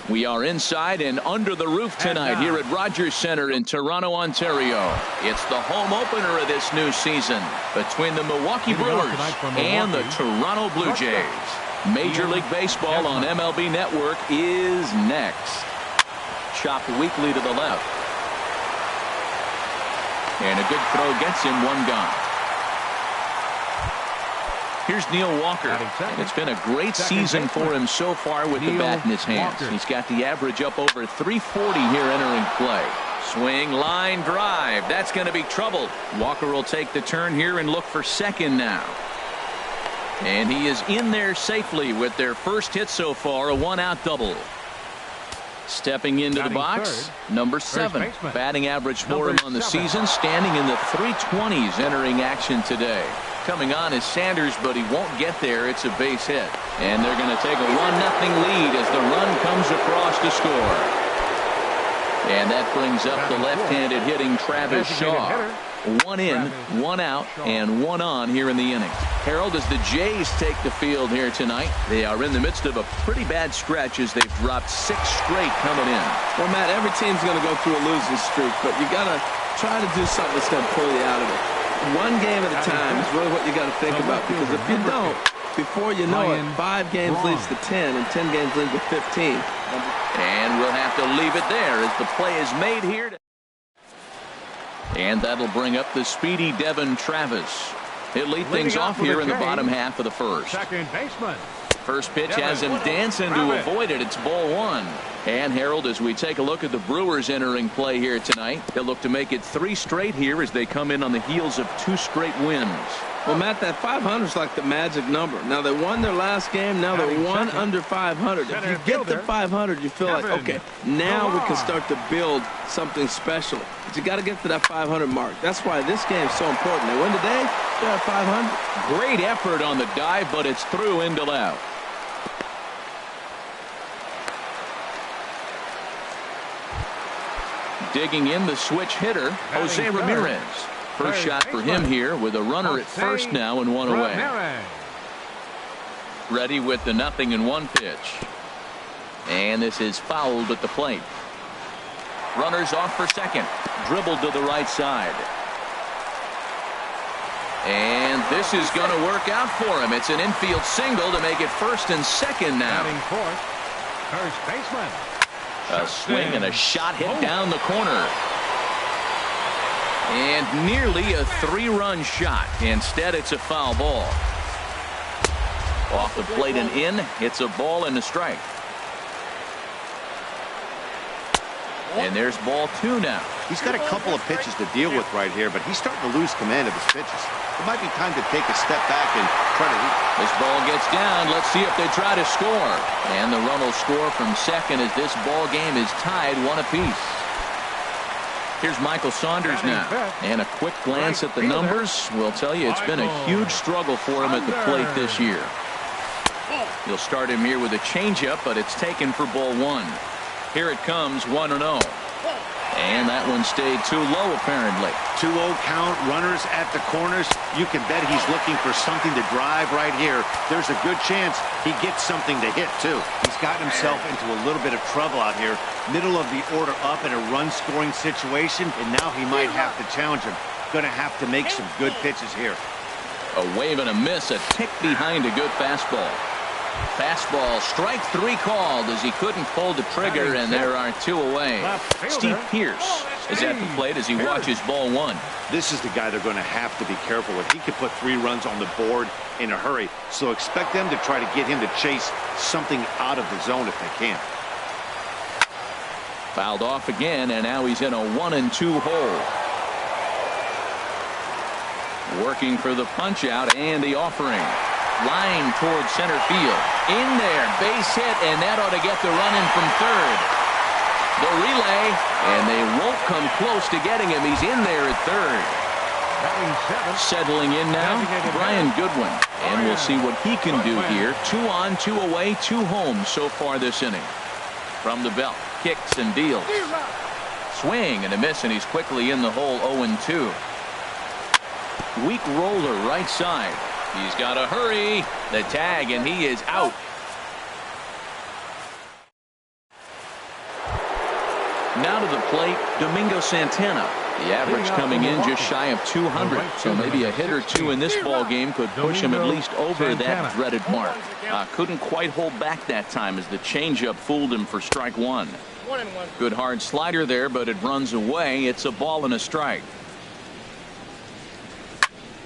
We are inside and under the roof tonight here at Rogers Centre in Toronto, Ontario. It's the home opener of this new season between the Milwaukee Brewers and the Toronto Blue Jays. Major League Baseball on MLB Network is next. Chopped weakly to the left. And a good throw gets him, one gone. Here's Neil Walker. And it's been a great season for him so far with the bat in his hands. He's got the average up over 340 here entering play. Swing, line drive. That's going to be trouble. Walker will take the turn here and look for second now. And he is in there safely with their first hit so far, a one-out double. Stepping into the box, number 7. Batting average for him on the season, standing in the 320s entering action today. Coming on is Sanders, but he won't get there. It's a base hit. And they're going to take a 1-0 lead as the run comes across to score. And that brings up the left-handed hitting Travis Shaw. 1 in, 1 out, and 1 on here in the inning. Harold, as the Jays take the field here tonight, they are in the midst of a pretty bad stretch as they've dropped 6 straight coming in. Well, Matt, every team's going to go through a losing streak, but you got to try to do something that's going to pull you out of it. One game at a time is really what you got to think about, because if you don't, before you know it, 5 games leads to 10, and 10 games leads to 15. And we'll have to leave it there as the play is made here. And that'll bring up the speedy Devin Travis. He'll lead things off here in the bottom half of the first. Second baseman. First pitch has him dancing to avoid it. It's ball 1. And Harold, as we take a look at the Brewers entering play here tonight, they'll look to make it 3 straight here as they come in on the heels of 2 straight wins. Well, Matt, that 500 is like the magic number. Now, they won their last game. Now they're 1 under 500. If you get to 500, you feel like, okay, now we can start to build something special. But you got to get to that 500 mark. That's why this game is so important. They win today, they're at 500. Great effort on the dive, but it's through into left. Digging in the switch hitter, Jose Ramirez. First shot for him here with a runner at first now and 1 away. Ready with the 0-1 pitch. And this is fouled at the plate. Runners off for second. Dribbled to the right side. And this is going to work out for him. It's an infield single to make it first and second now. First baseman. A swing and a shot hit down the corner. And nearly a 3-run shot. Instead, it's a foul ball. Off the plate and in. It's a ball and a strike. And there's ball 2 now. He's got a couple of pitches to deal with right here, but he's starting to lose command of his pitches. It might be time to take a step back and try to... This ball gets down. Let's see if they try to score. And the run will score from second as this ball game is tied 1 apiece. Here's Michael Saunders now. And a quick glance at the numbers will tell you it's been a huge struggle for him at the plate this year. You'll start him here with a changeup, but it's taken for ball 1. Here it comes, 1-0. And that one stayed too low, apparently. 2-0 count, runners at the corners. You can bet he's looking for something to drive right here. There's a good chance he gets something to hit, too. He's gotten himself into a little bit of trouble out here. Middle of the order up in a run-scoring situation, and now he might have to challenge him. Going to have to make some good pitches here. A wave and a miss, a tick behind a good fastball. Fastball, strike 3 called as he couldn't pull the trigger, and there are 2 away. Steve Pearce is at the plate as he watches ball 1. This is the guy they're going to have to be careful with. He could put 3 runs on the board in a hurry, so expect them to try to get him to chase something out of the zone if they can. Fouled off again, and now he's in a 1-2 hole. Working for the punch out and the offering. Line towards center field. In there, base hit, and that ought to get the run in from third. The relay, and they won't come close to getting him. He's in there at third. Settling in now, Brian Goodwin. And we'll see what he can do here. 2 on, 2 away, 2 home so far this inning. From the belt, kicks and deals. Swing and a miss, and he's quickly in the hole, 0-2. Weak roller right side. He's got to hurry. The tag, and he is out. Now to the plate, Domingo Santana. The average coming in just shy of 200, so maybe a hit or two in this ball game could push him at least over that dreaded mark. Couldn't quite hold back that time as the changeup fooled him for strike one. Good hard slider there, but it runs away. It's a ball and a strike.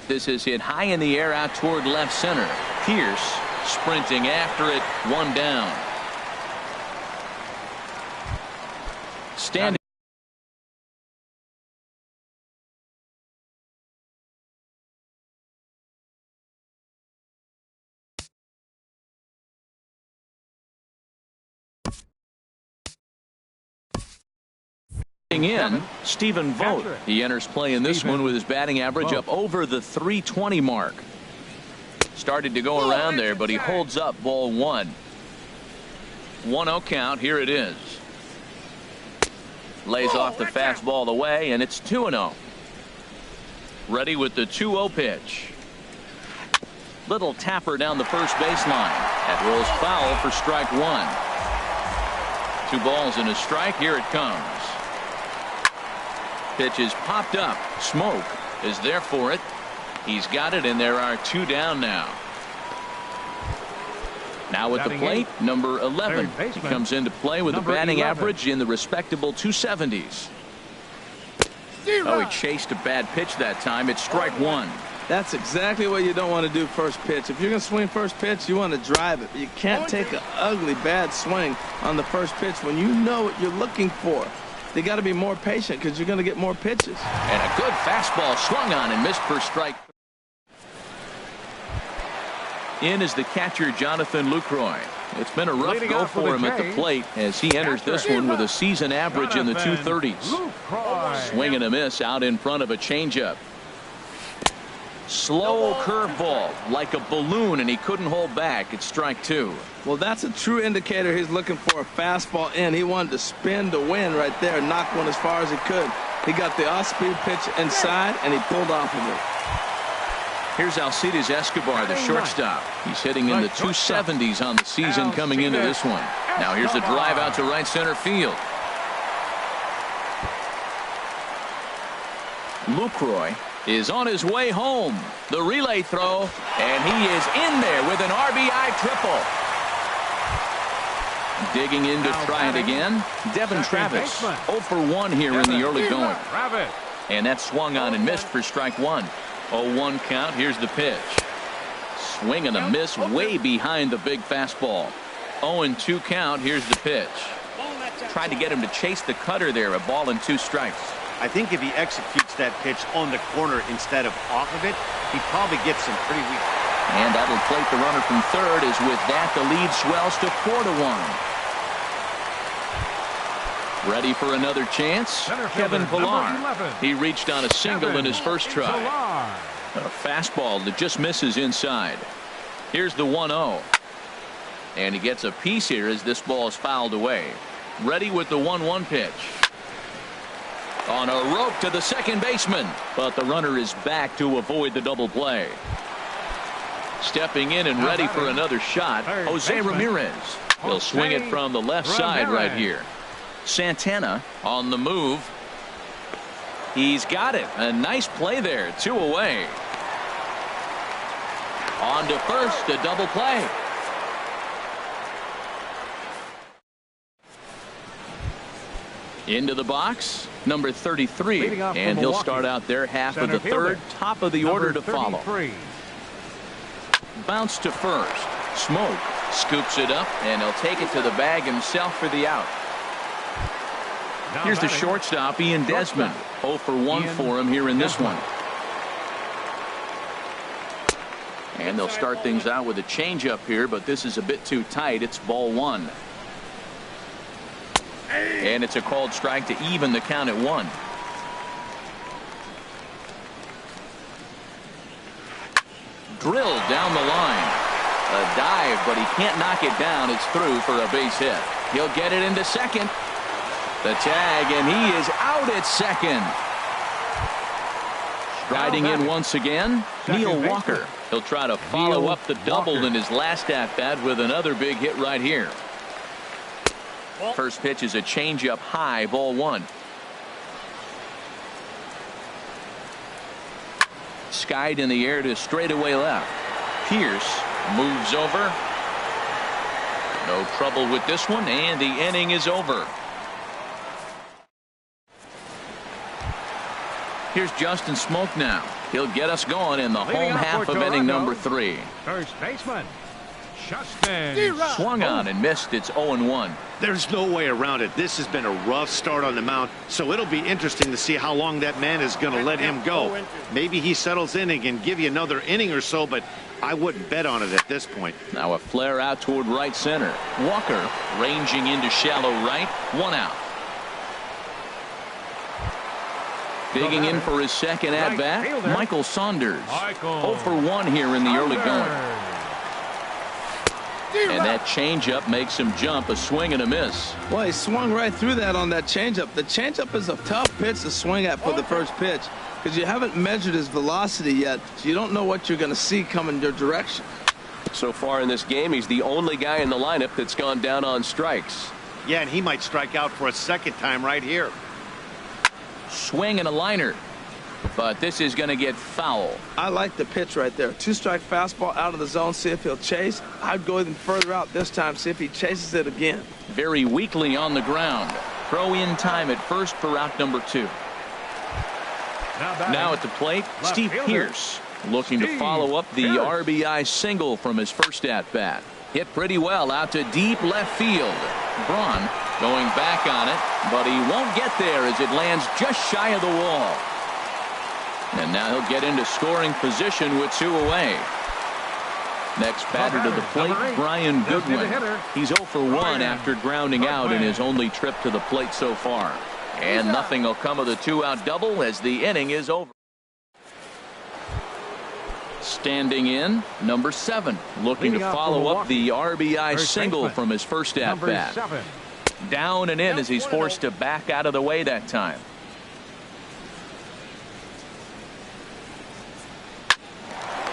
This is hit high in the air out toward left center. Pierce sprinting after it, one down. Standing in, Stephen Vogt. He enters play in this one with his batting average up over the 320 mark. Started to go around there, but he holds up ball one. 1-0 count. Here it is. Lays off the fastball away, and it's 2-0. Ready with the 2-0 pitch. Little tapper down the first baseline. That rolls foul for strike one. 2 balls and a strike. Here it comes. Pitch is popped up. Smoke is there for it. He's got it, and there are 2 down now. Now at the plate, number 11. He comes into play with a batting average in the respectable 270s. Oh, he chased a bad pitch that time. It's strike one. That's exactly what you don't want to do first pitch. If you're going to swing first pitch, you want to drive it. You can't take an ugly, bad swing on the first pitch when you know what you're looking for. They got to be more patient because you're going to get more pitches. And a good fastball swung on and missed for strike. In is the catcher, Jonathan Lucroy. It's been a rough go for him at the plate as he enters this one with a season average in the 230s. Swing and a miss out in front of a changeup. Slow curveball like a balloon, and he couldn't hold back. It's strike two. Well, that's a true indicator he's looking for a fastball in. He wanted to spin to win right there, knock one as far as he could. He got the off-speed pitch inside, and he pulled off of it. Here's Alcides Escobar, the shortstop. He's hitting in the 270s on the season coming into this one. Now here's a drive out to right center field. Lucroy is on his way home. The relay throw, and he is in there with an RBI triple. Digging in to try it again. Devin Travis, 0 for 1 here in the early going. And that swung on and missed for strike one. 0-1 count. Here's the pitch. Swing and a miss way behind the big fastball. 0-2 count. Here's the pitch. Tried to get him to chase the cutter there. A ball and 2 strikes. I think if he executes that pitch on the corner instead of off of it, he probably gets some pretty weak. And that'll plate the runner from third, as with that the lead swells to 4-1. Ready for another chance? Kevin Pillar. He reached on a single in his first try. A fastball that just misses inside. Here's the 1-0. And he gets a piece here as this ball is fouled away. Ready with the 1-1 pitch. On a rope to the second baseman, but the runner is back to avoid the double play. Stepping in and ready for another shot, Jose Ramirez. He'll swing it from the left side right here. Santana on the move. He's got it. A nice play there. 2 away. On to first, a double play. Into the box, number 33, and he'll start out there half of the third, top of the order to follow. Bounce to first. Smoke scoops it up, and he'll take it to the bag himself for the out. Here's the shortstop, Ian Desmond. 0 for 1 for him here in this one. And they'll start things out with a changeup here, but this is a bit too tight. It's ball 1. And it's a called strike to even the count at 1. Drilled down the line. A dive, but he can't knock it down. It's through for a base hit. He'll get it into second. The tag, and he is out at second. Striding in once again, Neil Walker. He'll try to follow up the double in his last at-bat with another big hit right here. First pitch is a changeup high, ball one. Skied in the air to straightaway left. Pierce moves over. No trouble with this one, and the inning is over. Here's Justin Smoke now. He'll get us going in the home half of inning number 3. First baseman, Justin. Swung on and missed. It's 0-1. There's no way around it. This has been a rough start on the mound, so it'll be interesting to see how long that man is going to let him go. Maybe he settles in and can give you another inning or so, but I wouldn't bet on it at this point. Now a flare out toward right center. Walker ranging into shallow right. 1 out. Digging in for his second at-bat, Michael Saunders. 0 for 1 here in the early going. And that changeup makes him jump. A swing and a miss. Well, he swung right through that on that changeup. The changeup is a tough pitch to swing at for the first pitch because you haven't measured his velocity yet, so you don't know what you're going to see coming your direction. So far in this game, he's the only guy in the lineup that's gone down on strikes. Yeah, and he might strike out for a second time right here. Swing and a liner. But this is going to get foul. I like the pitch right there. 2-strike fastball out of the zone. See if he'll chase. I'd go even further out this time. See if he chases it again. Very weakly on the ground. Throw in time at first for out number 2. Now at the plate, Steve Pierce looking to follow up the RBI single from his first at-bat. Hit pretty well out to deep left field. Braun going back on it, but he won't get there as it lands just shy of the wall. And now he'll get into scoring position with 2 away. Next batter to the plate, Brian Goodwin. He's 0 for 1 after grounding out in his only trip to the plate so far. And nothing will come of the 2-out double as the inning is over. Standing in, number 7, looking to follow up the RBI single from his first at-bat. Down and in as he's forced to back out of the way that time.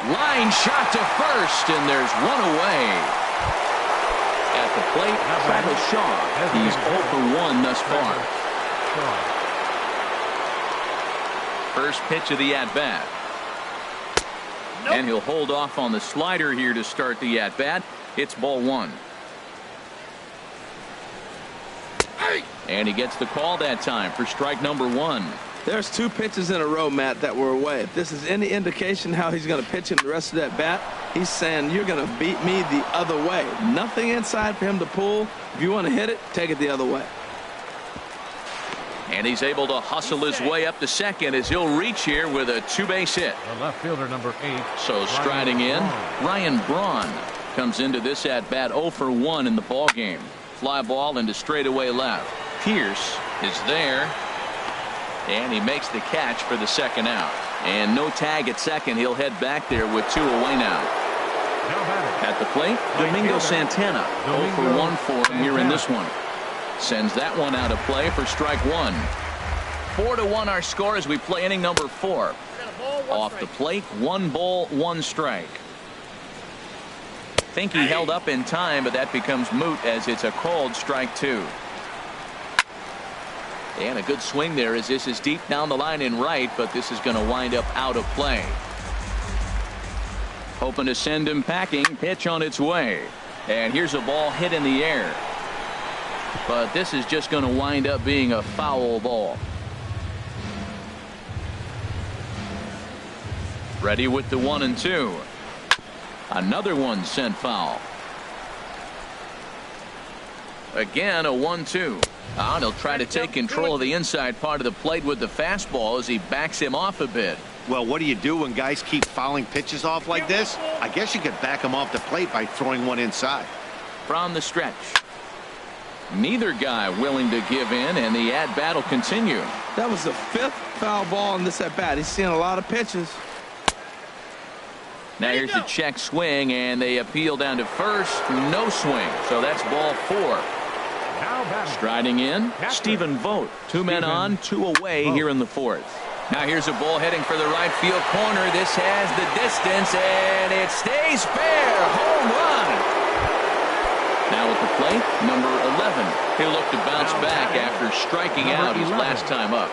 Line shot to first, and there's 1 away. At the plate, Travis Shaw. He's 0 for 1 thus far. First pitch of the at-bat. And he'll hold off on the slider here to start the at-bat. It's ball 1. And he gets the call that time for strike number 1. There's 2 pitches in a row, Matt, that were away. If this is any indication how he's going to pitch him the rest of that bat, he's saying you're going to beat me the other way. Nothing inside for him to pull. If you want to hit it, take it the other way. And he's able to hustle his way up to second as he'll reach here with a 2-base hit. The left fielder, number 8. So striding in, Ryan Braun comes into this at-bat 0 for 1 in the ball game. Fly ball into straightaway left. Pierce is there. And he makes the catch for the second out. And no tag at second. He'll head back there with 2 away now. At the plate, Domingo Santana. 0 for 1 for him here in this one. Sends that one out of play for strike 1. 4-1 our score as we play inning number 4. Off the plate, 1 ball, 1 strike. Think he held up in time, but that becomes moot as it's a called strike 2. And a good swing there as this is deep down the line in right, but this is going to wind up out of play. Hoping to send him packing. Pitch on its way. And here's a ball hit in the air. But this is just going to wind up being a foul ball. Ready with the 1-2. Another one sent foul. Again a 1-2. And he'll try to take control of the inside part of the plate with the fastball as he backs him off a bit. Well, what do you do when guys keep fouling pitches off like this? I guess you could back them off the plate by throwing one inside. From the stretch. Neither guy willing to give in, and the at-bat will continue. That was the 5th foul ball in this at-bat. He's seeing a lot of pitches. Now here's the check swing, and they appeal down to first. No swing, so that's ball 4. Striding in, Stephen Vogt. 2 men on, 2 away here in the 4th. Now here's a ball heading for the right field corner. This has the distance, and it stays fair. Home run. Now at the plate, number 11, He'll look to bounce back after striking out his last time up.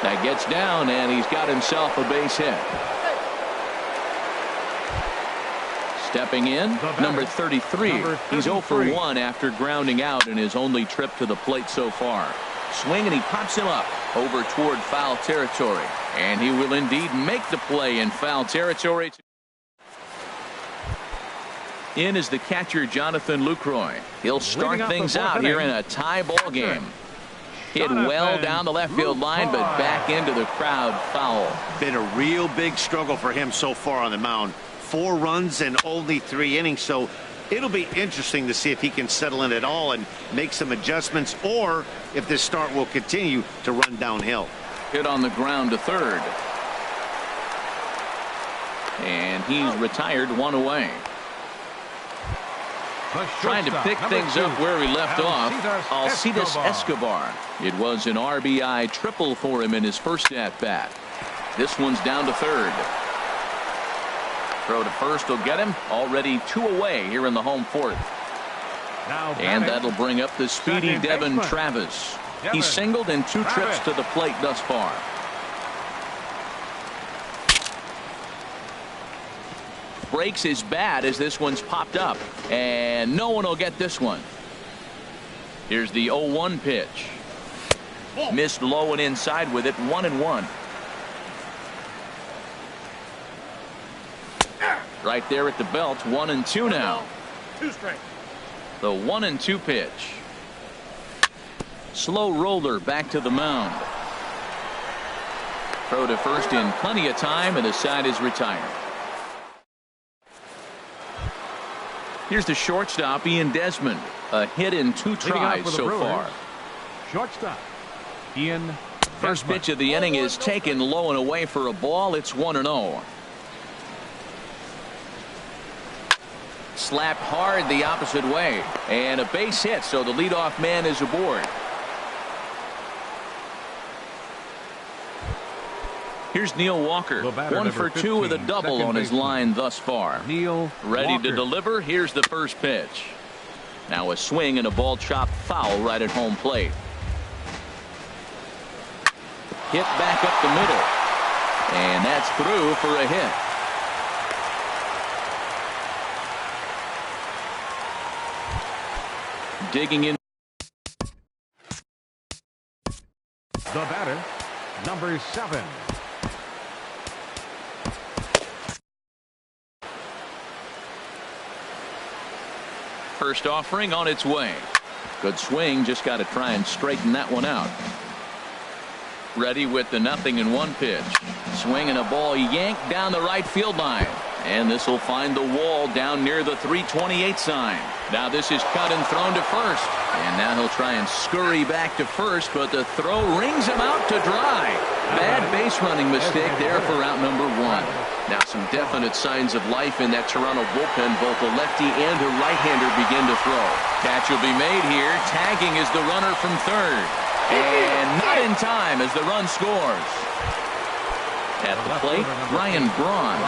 That gets down, and he's got himself a base hit. Stepping in, number 33. He's 0 for 1 after grounding out in his only trip to the plate so far. Swing, and he pops him up over toward foul territory. And he will indeed make the play in foul territory. In is the catcher, Jonathan Lucroy. He'll start things out here in a tie ball game. Hit well down the left field line, but back into the crowd, foul. Been a real big struggle for him so far on the mound. 4 runs in only 3 innings, so it'll be interesting to see if he can settle in at all and make some adjustments, or if this start will continue to run downhill. Hit on the ground to third. And he's retired, 1 away. Trying to pick things up where he left off, Alcides Escobar. It was an RBI triple for him in his first at-bat. This one's down to third. Throw to first will get him. Already 2 away here in the home fourth. And that'll bring up the speedy Devin Travis. He's singled in 2 trips to the plate thus far. Breaks his bat as this one's popped up. And no one will get this one. Here's the 0-1 pitch. Missed low and inside with it, 1-1. Right there at the belt, 1-2 now. 2 strikes. The 1-2 pitch. Slow roller back to the mound. Throw to first in plenty of time, and the side is retired. Here's the shortstop, Ian Desmond. A hit in 2 tries so far. Shortstop, Ian. First pitch of the inning is taken low and away for a ball. It's 1-0. Slapped hard the opposite way, and a base hit, so the leadoff man is aboard. Here's Neil Walker, 1 for 2 with a double on his line thus far. Neil ready Walker to deliver. Here's the first pitch. Now a swing and a ball chopped foul right at home plate. Hit back up the middle, and that's through for a hit. Digging in. The batter, number 7. First offering on its way. Good swing, just got to try and straighten that one out. Ready with the 0-1 pitch. Swing and a ball yanked down the right field line. And this will find the wall down near the 328 sign. Now this is cut and thrown to first. And now he'll try and scurry back to first, but the throw rings him out to dry. Bad base running mistake there for out number 1. Now some definite signs of life in that Toronto bullpen. Both a lefty and a right-hander begin to throw. Catch will be made here. Tagging is the runner from third. And not in time as the run scores. At the plate, Ryan Braun.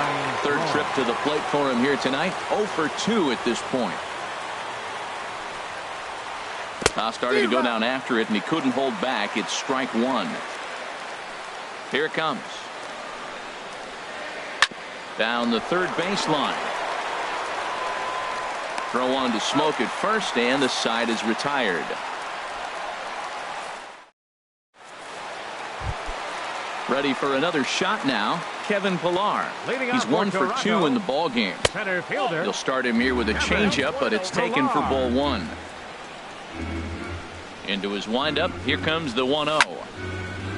Third trip to the plate for him here tonight. 0 for 2 at this point. Started to go down after it, and he couldn't hold back. It's strike 1. Here it comes. Down the third baseline. Throw on to Smoke at first, and the side is retired. Ready for another shot now, Kevin Pillar. He's 1 for 2 in the ball game. Center fielder. You'll start him here with a changeup, but it's taken for ball 1. Into his windup, here comes the 1-0.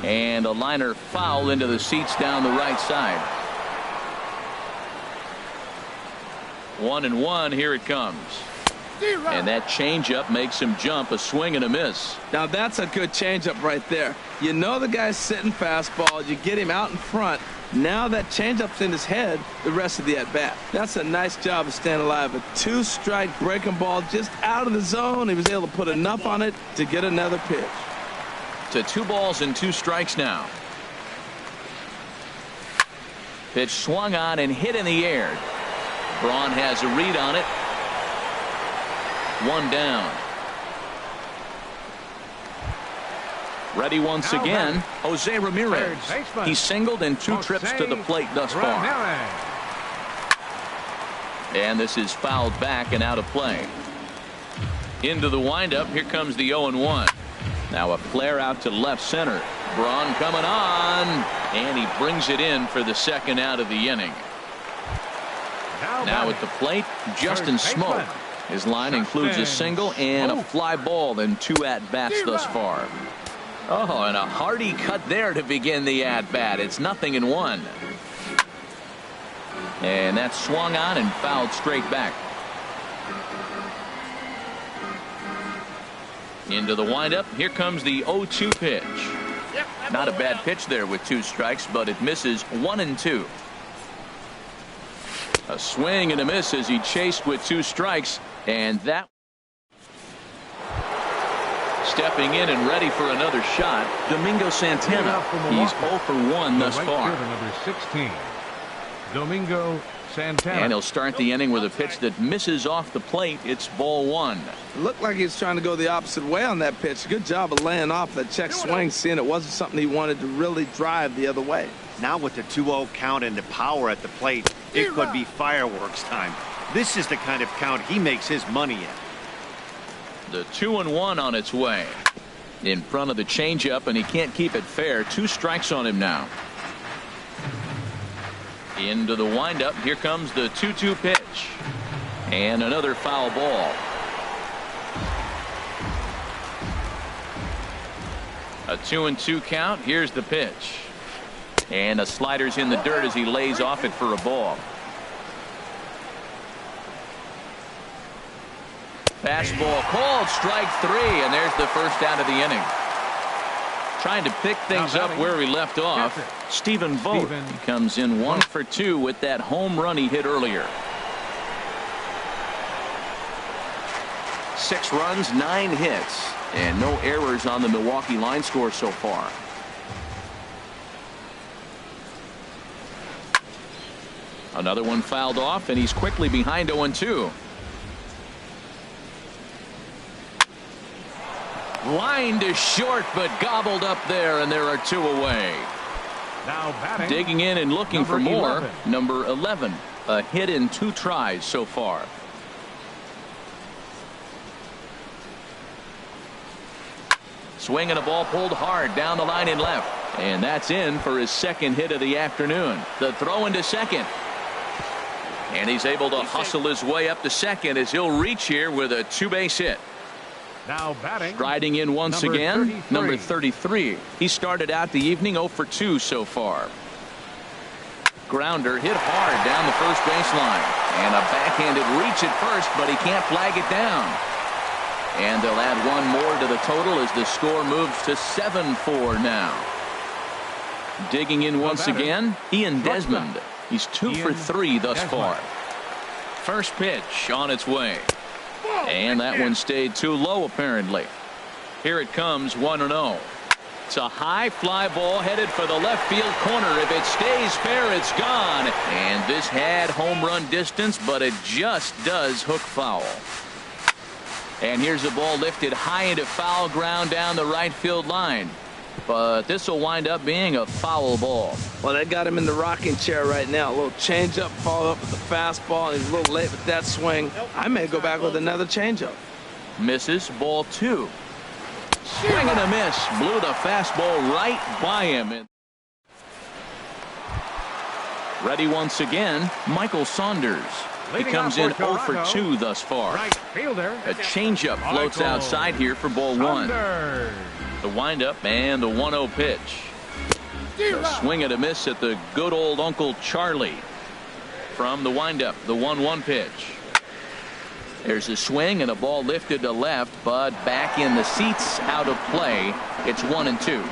And a liner foul into the seats down the right side. 1-1, here it comes. And that changeup makes him jump. A swing and a miss. Now that's a good changeup right there. You know the guy's sitting fastball. You get him out in front. Now that changeup's in his head the rest of the at-bat. That's a nice job of staying alive. A 2-strike breaking ball just out of the zone. He was able to put enough on it to get another pitch. To 2 balls and 2 strikes now. Pitch swung on and hit in the air. Braun has a read on it. One down. Ready once again, Jose Ramirez. He singled in 2 trips to the plate thus far. And this is fouled back and out of play. Into the windup. Here comes the 0-1. Now a flare out to left center. Braun coming on, and he brings it in for the second out of the inning. Now at the plate, Justin Smoke. His line includes a single and a fly ball in 2 at-bats thus far. Oh, and a hearty cut there to begin the at-bat. It's 0-1. And that's swung on and fouled straight back. Into the windup. Here comes the 0-2 pitch. Not a bad pitch there with 2 strikes, but it misses 1-2. A swing and a miss as he chased with 2 strikes, and that. Stepping in and ready for another shot, Domingo Santana. He's 0 for 1 thus far. Number 16, Domingo Santana. And he'll start the inning with a pitch that misses off the plate. It's ball 1. It looked like he was trying to go the opposite way on that pitch. Good job of laying off that check swing, seeing it wasn't something he wanted to really drive the other way. Now with the 2-0 count and the power at the plate, it could be fireworks time. This is the kind of count he makes his money in. The 2-1 on its way. In front of the changeup, and he can't keep it fair. 2 strikes on him now. Into the windup. Here comes the 2-2 pitch. And another foul ball. A 2-2 count. Here's the pitch. And a slider's in the dirt as he lays off it for a ball. Fastball called, strike 3, and there's the first out of the inning. Trying to pick things up where we left off, Stephen Vogt. He comes in 1 for 2 with that home run he hit earlier. 6 runs, 9 hits, and no errors on the Milwaukee line score so far. Another one fouled off, and he's quickly behind 0-2. Line to short, but gobbled up there, and there are 2 away. Now batting. Digging in and looking for more. 11. Number 11. A hit in 2 tries so far. Swing and a ball pulled hard down the line and left. And that's in for his 2nd hit of the afternoon. The throw into second. And he's able to hustle his way up to second as he'll reach here with a 2-base hit. Now batting. Striding in once again, number 33. He started out the evening 0 for 2 so far. Grounder hit hard down the first baseline. And a backhanded reach at first, but he can't flag it down. And they'll add 1 more to the total as the score moves to 7-4 now. Digging in once again, Ian Desmond. He's 2 for 3 thus far. First pitch on its way. And that one stayed too low, apparently. Here it comes, 1-0. It's a high fly ball headed for the left field corner. If it stays fair, it's gone. And this had home run distance, but it just does hook foul. And here's the ball lifted high into foul ground down the right field line. But this will wind up being a foul ball. Well, that got him in the rocking chair right now. A little changeup, follow up with the fastball. He's a little late with that swing. I may go back with another changeup. Misses, ball 2. Swing and a miss. Blew the fastball right by him. Ready once again, Michael Saunders. He comes in 0 for 2 thus far. Right fielder. A changeup floats outside here for ball 1. The windup and the 1-0 pitch. A swing and a miss at the good old Uncle Charlie. From the windup, the 1-1 pitch. There's a swing and a ball lifted to left, but back in the seats, out of play. It's 1-2.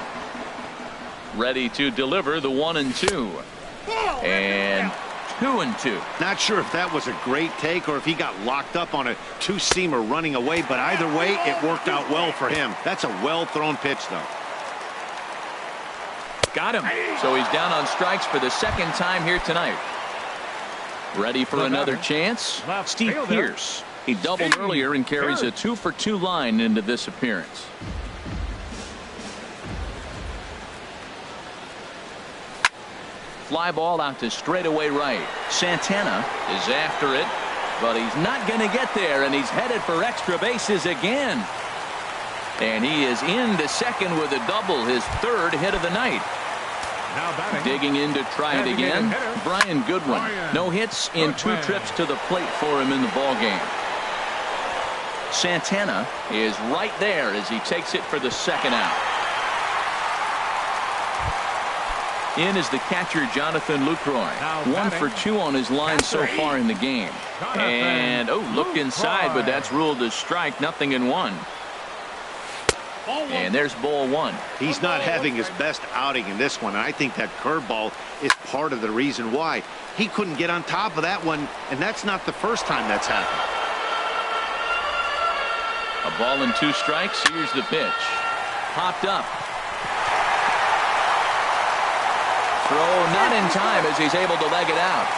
Ready to deliver the 1-2. And 2-2. Not sure if that was a great take or if he got locked up on a 2-seamer running away, but either way, it worked out well for him. That's a well-thrown pitch, though. Got him. So he's down on strikes for the 2nd time here tonight. Ready for another chance? Steve Pierce. He doubled earlier and carries a 2-for-2 line into this appearance. Fly ball out to straightaway right. Santana is after it, but he's not going to get there, and he's headed for extra bases again. And he is into second with a double, his third hit of the night. Digging in to try it again, Brian Goodwin. No hits in 2 trips to the plate for him in the ballgame. Santana is right there as he takes it for the second out. In is the catcher, Jonathan Lucroy. 1 for 2 on his line so far in the game. And, look inside, but that's ruled a strike, 0-1. And there's ball 1. He's not having his best outing in this one, and I think that curveball is part of the reason why. He couldn't get on top of that one, and that's not the first time that's happened. A ball and 2 strikes. Here's the pitch. Popped up. Throw not in time as he's able to leg it out.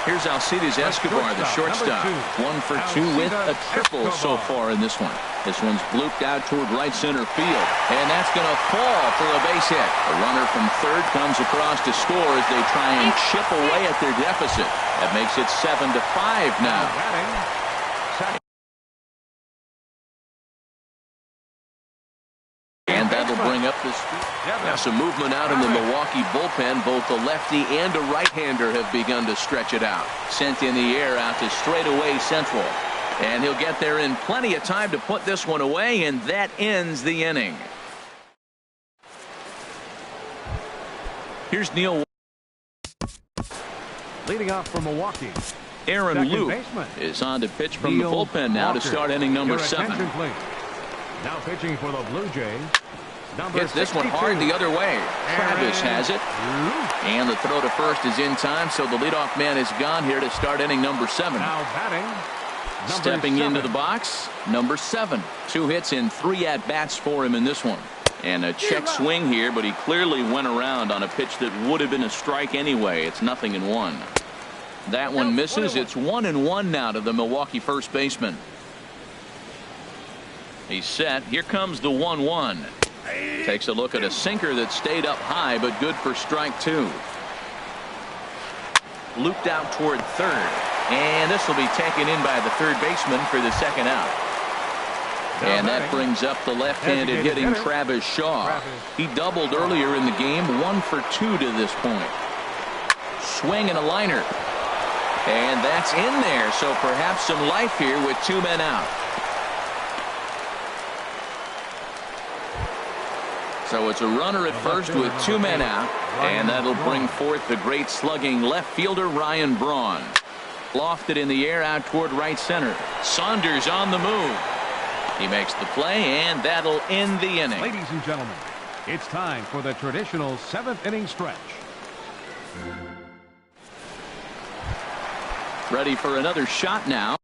Here's Alcides Escobar, the shortstop. 1 for 2 with a triple so far in this one. This one's blooped out toward right center field, and that's going to fall for a base hit. A runner from third comes across to score as they try and chip away at their deficit. That makes it 7-5 now. And that'll bring up the speed. Now some movement out in the Milwaukee bullpen. Both the lefty and a right-hander have begun to stretch it out. Sent in the air out to straightaway central. And he'll get there in plenty of time to put this one away, and that ends the inning. Here's Neil. Leading off for Milwaukee, Aaron Luke is on to pitch from the bullpen now to start inning number 7. Now pitching for the Blue Jays. Hits this one hard the other way. Travis has it. And the throw to first is in time, so the leadoff man is gone here to start inning number 7. Now batting, stepping into the box, number 7. 2 hits and 3 at-bats for him in this one. And a check swing here, but he clearly went around on a pitch that would have been a strike anyway. It's 0-1. That one misses. It's 1-1 now to the Milwaukee first baseman. He's set. Here comes the 1-1. Takes a look at a sinker that stayed up high, but good for strike 2. Looped out toward third. And this will be taken in by the third baseman for the second out. And that brings up the left-handed hitting Travis Shaw. He doubled earlier in the game, 1 for 2 to this point. Swing and a liner. And that's in there, so perhaps some life here with 2 men out. So it's a runner at first with 2 men out, and that'll bring forth the great slugging left fielder Ryan Braun. Lofted in the air out toward right center. Saunders on the move. He makes the play, and that'll end the inning. Ladies and gentlemen, it's time for the traditional 7th inning stretch. Ready for another shot now.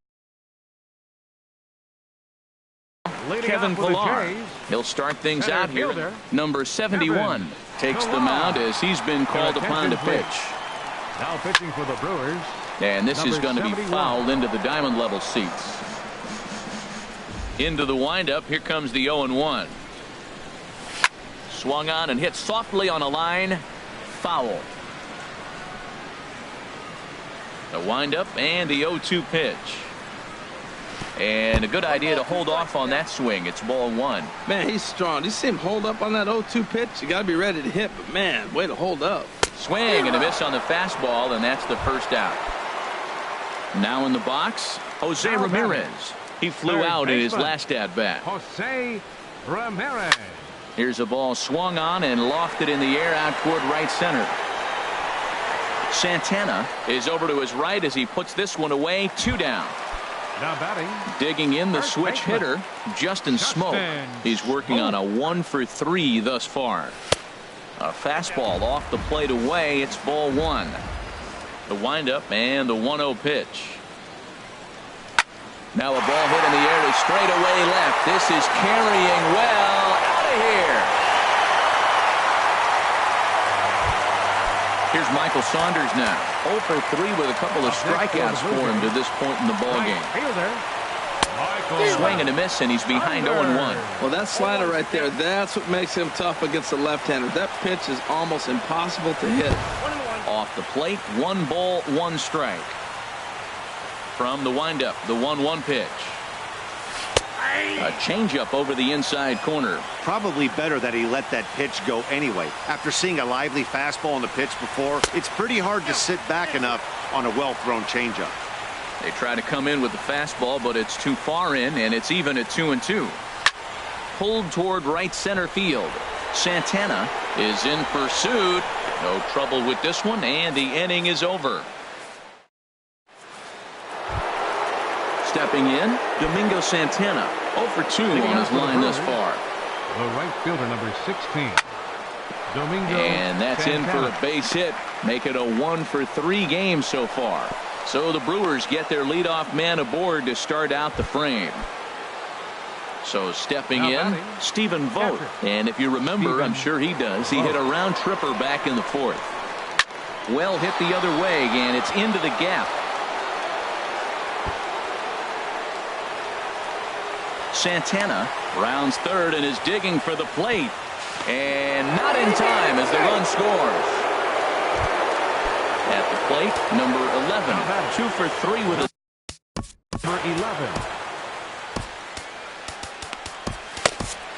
Kevin Pillar. He'll start things out here. Number 71 takes the mound as he's been called upon to pitch. Now pitching for the Brewers. And this is going to be fouled into the diamond level seats. Into the windup. Here comes the 0-1. Swung on and hit softly on a line. Foul. The windup and the 0-2 pitch. And a good idea to hold off on that swing. It's ball 1. Man, he's strong. You see him hold up on that 0-2 pitch? You got to be ready to hit, but man, way to hold up. Swing and a miss on the fastball, and that's the first out. Now in the box, Jose Ramirez. He flew out in his last at-bat. Jose Ramirez. Here's a ball swung on and lofted in the air out toward right center. Santana is over to his right as he puts this one away. 2 down. Now batting. Digging in the switch hitter, Justin Smoke. He's working on a 1 for 3 thus far. A fastball off the plate away. It's ball 1. The windup and the 1-0 pitch. Now a ball hit in the air to straightaway left. This is carrying well out of here. Here's Michael Saunders now. 0 for 3 with a couple of strikeouts for him to this point in the ballgame. Swing and a miss, and he's behind 0-1. Well, that slider right there, that's what makes him tough against the left-hander. That pitch is almost impossible to hit. Off the plate, 1 ball, 1 strike. From the windup, the 1-1 pitch. A changeup over the inside corner. Probably better that he let that pitch go anyway. After seeing a lively fastball on the pitch before, it's pretty hard to sit back enough on a well-thrown changeup. They try to come in with the fastball, but it's too far in, and it's even at 2-2. Pulled toward right center field. Santana is in pursuit. No trouble with this one, and the inning is over. Stepping in, Domingo Santana, 0 for 2 on his line thus far. The right fielder, number 16. Domingo and that's Santana. in for a base hit. Make it a 1 for 3 game so far. So the Brewers get their leadoff man aboard to start out the frame. So stepping in, Stephen Vogt. And if you remember, I'm sure he does, he hit a round tripper back in the 4th. Well hit the other way, and it's into the gap. Santana rounds third and is digging for the plate. And not in time as the run scores. At the plate, number 11. 2 for 3 with a number 11.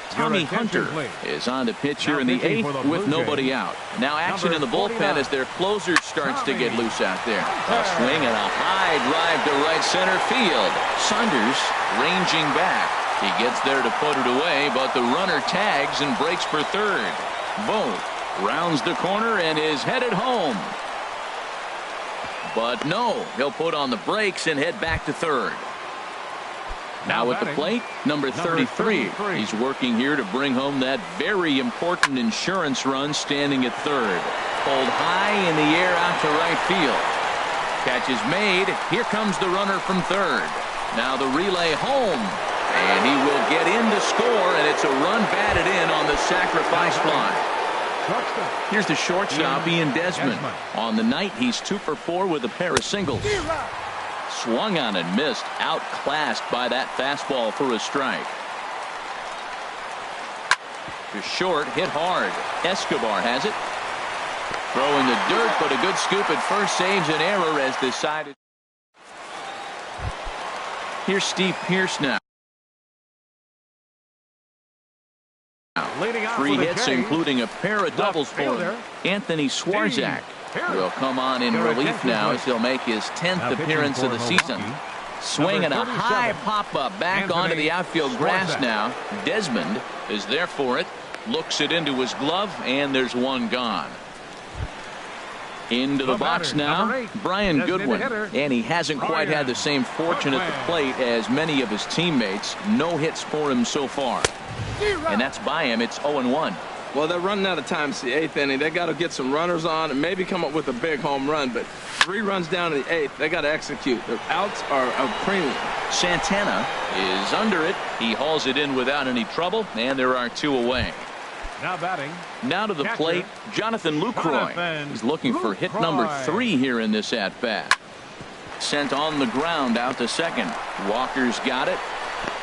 Tommy Hunter is on to pitch here in the 8th with nobody out. Now action in the bullpen as their closer starts to get loose out there. A swing and a high drive to right center field. Saunders ranging back. He gets there to put it away, but the runner tags and breaks for third. Vogt rounds the corner and is headed home. But no, he'll put on the brakes and head back to third. Now at the plate, number 33. He's working here to bring home that very important insurance run, standing at third. Pulled high in the air out to right field. Catch is made. Here comes the runner from third. Now the relay home. And he will get in to score, and it's a run batted in on the sacrifice fly. Here's the shortstop, Ian Desmond. On the night, he's 2 for 4 with a pair of singles. Swung on and missed, outclassed by that fastball for a strike. To short, hit hard. Escobar has it. Throwing the dirt, but a good scoop at first saves an error as decided. Here's Steve Pearce now. 3 hits, including a pair of doubles for him. Anthony Swarzak will come on in relief now as he'll make his 10th appearance of the season. Swing and a high pop-up back onto the outfield grass now. Desmond is there for it. Looks it into his glove, and there's one gone. Into the box now, Brian Goodwin. And he hasn't quite had the same fortune at the plate as many of his teammates. No hits for him so far. And that's by him. It's 0-1. Well, they're running out of time. It's the 8th inning. They got to get some runners on and maybe come up with a big home run. But 3 runs down in the 8th. They got to execute. Their outs are a premium. Santana is under it. He hauls it in without any trouble, and there are 2 away. Now batting. Now to the plate, Jonathan Lucroy. He's looking for hit number 3 here in this at-bat. Sent on the ground out to second. Walker's got it.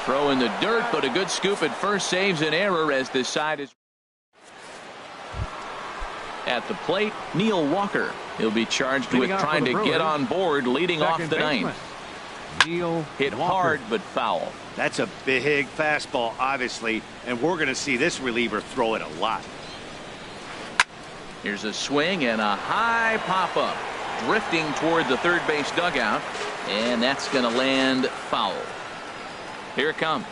Throw in the dirt, but a good scoop at first saves an error as this side is. At the plate, Neil Walker. He'll be charged with trying to get on board leading off the 9th. Hit hard but foul. That's a big fastball, obviously, and we're going to see this reliever throw it a lot. Here's a swing and a high pop-up. Drifting toward the third base dugout, and that's going to land foul. Here it comes.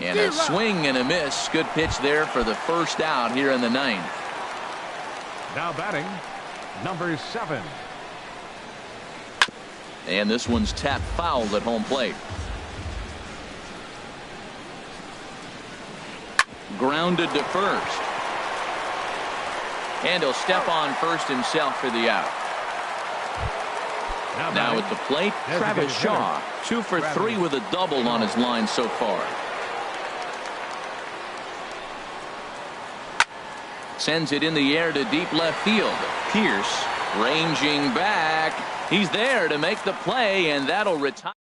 And a swing and a miss. Good pitch there for the first out here in the 9th. Now batting, number 7. And this one's tapped foul at home plate. Grounded to first. And he'll step on first himself for the out. Now at the plate, Travis Shaw. 2 for 3 with a double on his line so far. Sends it in the air to deep left field. Pierce ranging back. He's there to make the play, and that'll retire.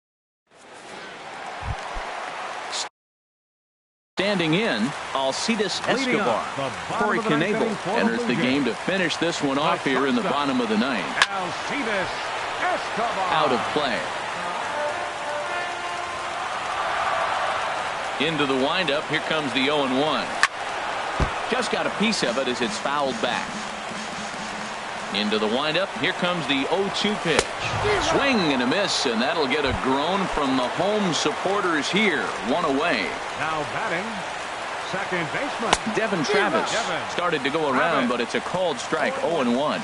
Standing in, Alcides Escobar. Corey Knebel enters the game to finish this one off here in the bottom of the ninth. Alcides Escobar. Out of play. Into the windup. Here comes the 0-1. Just got a piece of it as it's fouled back. Into the windup. Here comes the 0-2 pitch. Swing and a miss, and that'll get a groan from the home supporters here. One away. Now batting, second baseman Devin Travis started to go around, but it's a called strike. 0-1.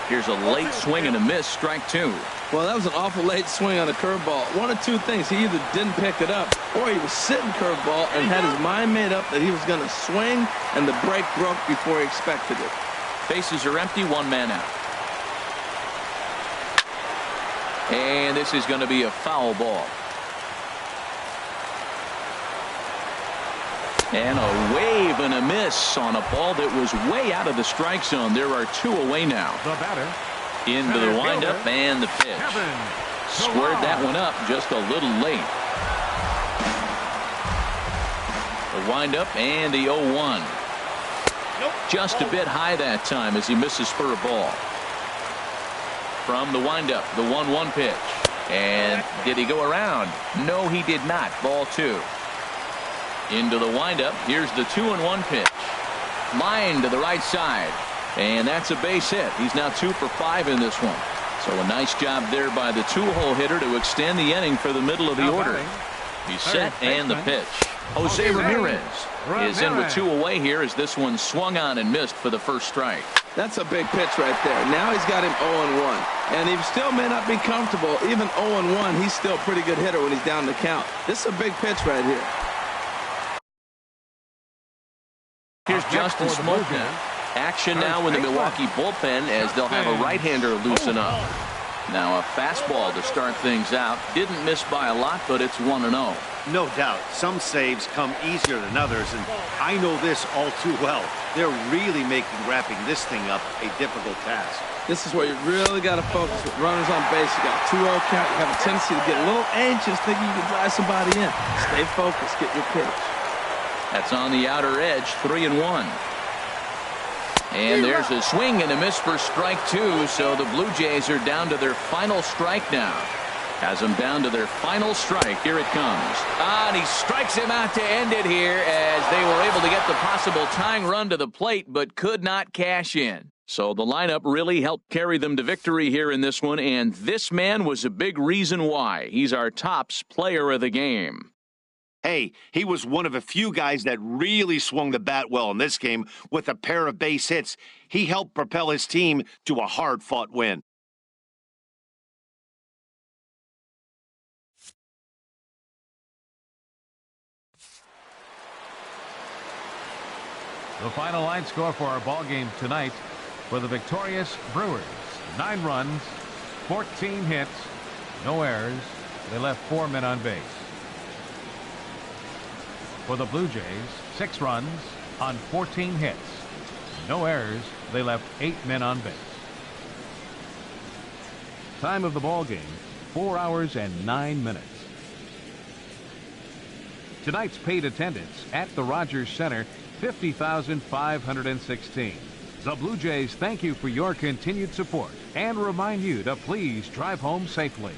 Here's a late swing and a miss. Strike two. Well, that was an awful late swing on a curveball. One of two things. He either didn't pick it up or he was sitting curveball and had his mind made up that he was going to swing, and the break broke before he expected it. Bases are empty. One man out. And this is going to be a foul ball. And a wave and a miss on a ball that was way out of the strike zone. There are two away now. The batter. Into the windup and the pitch. Squared that one up just a little late. The windup and the 0-1. Just a bit high that time as he misses for a ball. From the windup, the 1-1 pitch. And did he go around? No, he did not. Ball two. Into the windup. Here's the 2-1 pitch. Line to the right side. And that's a base hit. He's now 2 for 5 in this one. So a nice job there by the two-hole hitter to extend the inning for the middle of the order. He's set and the pitch. Jose Ramirez is in with two away here as this one swung on and missed for the first strike. That's a big pitch right there. Now he's got him 0-1. And he still may not be comfortable. Even 0-1, he's still a pretty good hitter when he's down the count. This is a big pitch right here. Here's Justin Smoke now. Action now in the Milwaukee bullpen as they'll have a right-hander loosen up. Now a fastball to start things out. Didn't miss by a lot, but it's 1-0. No doubt. Some saves come easier than others, and I know this all too well. They're really making wrapping this thing up a difficult task. This is where you really got to focus with runners on base. You got a 2-0 count. You have a tendency to get a little anxious thinking you can drive somebody in. Stay focused. Get your pitch. That's on the outer edge. 3-1. And there's a swing and a miss for strike two, so the Blue Jays are down to their final strike now. Has them down to their final strike. Here it comes. And he strikes him out to end it here as they were able to get the possible tying run to the plate, but could not cash in. So the lineup really helped carry them to victory here in this one, and this man was a big reason why. He's our tops player of the game. Hey, he was one of a few guys that really swung the bat well in this game with a pair of base hits. He helped propel his team to a hard-fought win. The final line score for our ball game tonight for the victorious Brewers: 9 runs, 14 hits, no errors. They left 4 men on base. For the Blue Jays, 6 runs on 14 hits, no errors. They left 8 men on base. Time of the ball game, 4 hours and 9 minutes. Tonight's paid attendance at the Rogers Center, 50,516. The Blue Jays thank you for your continued support and remind you to please drive home safely.